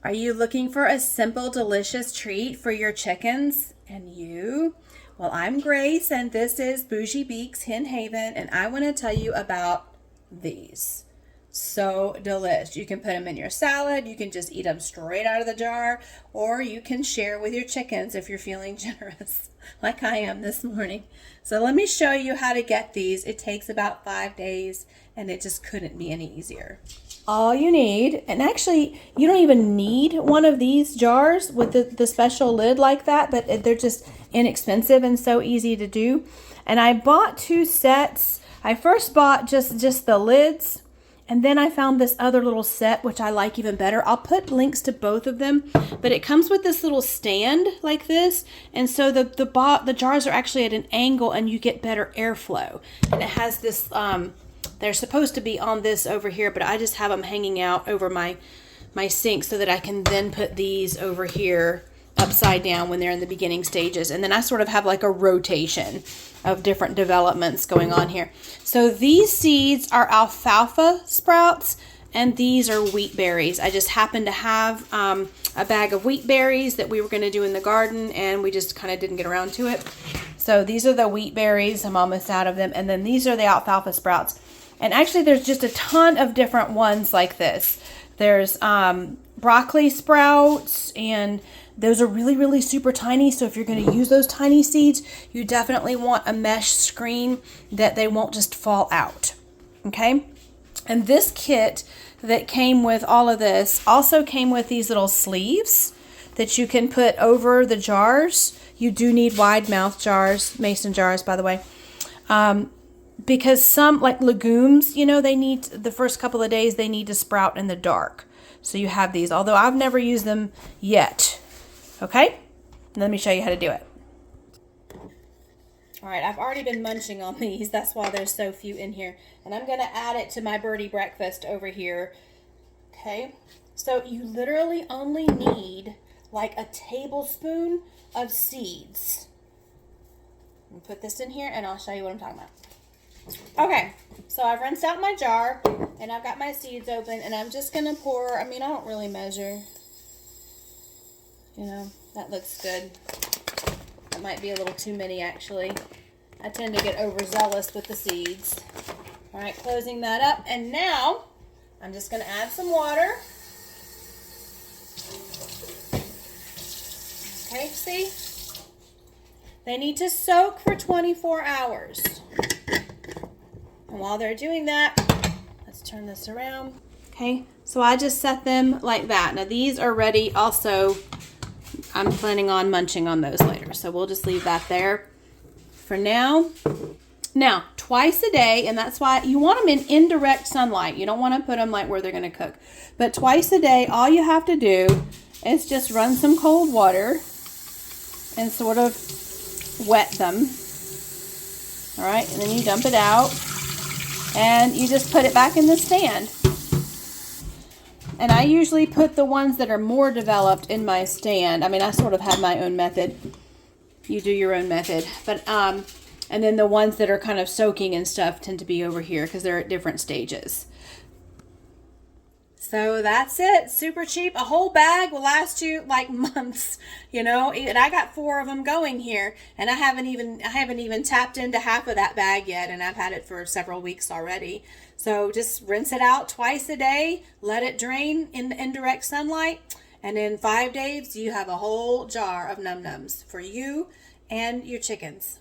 Are you looking for a simple, delicious treat for your chickens and you? Well, I'm Grace, and this is Bougie Beaks Hen Haven, and I want to tell you about these. So delish. You can put them in your salad. You can just eat them straight out of the jar, or you can share with your chickens if you're feeling generous, like I am this morning. So let me show you how to get these. It takes about 5 days, and it just couldn't be any easier. All you need, and actually you don't even need one of these jars with the special lid like that, but they're just inexpensive and so easy to do. And I bought 2 sets. I first bought just the lids, and then I found this other little set which I like even better. I'll put links to both of them, but it comes with this little stand like this, and so the jars are actually at an angle and you get better airflow. And it has this they're supposed to be on this over here, but I just have them hanging out over my sink so that I can then put these over here upside down when they're in the beginning stages. And then I sort of have like a rotation of different developments going on here. So these seeds are alfalfa sprouts, and these are wheat berries. I just happen to have a bag of wheat berries that we were going to do in the garden, and we just kind of didn't get around to it. So these are the wheat berries. I'm almost out of them. And then these are the alfalfa sprouts. And actually there's just a ton of different ones like this. There's broccoli sprouts, and those are really, really super tiny. So if you're going to use those tiny seeds, you definitely want a mesh screen that they won't just fall out. Okay. And this kit that came with all of this also came with these little sleeves that you can put over the jars. You do need wide mouth jars, mason jars, by the way. Because some, like legumes, you know, they need, the first couple of days, they need to sprout in the dark. So you have these, although I've never used them yet. Okay? Let me show you how to do it. All right, I've already been munching on these. That's why there's so few in here. And I'm going to add it to my birdie breakfast over here. Okay? So you literally only need like a tablespoon of seeds. I'll put this in here and I'll show you what I'm talking about. Okay, so I've rinsed out my jar and I've got my seeds open, and I'm just going to pour. I mean, I don't really measure. You know, that looks good. That might be a little too many, actually. I tend to get overzealous with the seeds. All right, closing that up. And now I'm just going to add some water. Okay, see? They need to soak for 24 hours. And while they're doing that, let's turn this around. Okay, so I just set them like that. Now these are ready also. I'm planning on munching on those later, so we'll just leave that there for now. Now, twice a day, and that's why you want them in indirect sunlight. You don't want to put them like where they're going to cook. But twice a day, all you have to do is just run some cold water and sort of wet them. All right, and then you dump it out. And you just put it back in the stand. And I usually put the ones that are more developed in my stand. I mean, I sort of have my own method. You do your own method. But and then the ones that are kind of soaking and stuff tend to be over here because they're at different stages. So that's it. Super cheap. A whole bag will last you like months, you know. And I got 4 of them going here, and I haven't even tapped into half of that bag yet, and I've had it for several weeks already. So just rinse it out twice a day, let it drain in the indirect sunlight, and in 5 days you have a whole jar of num nums for you and your chickens.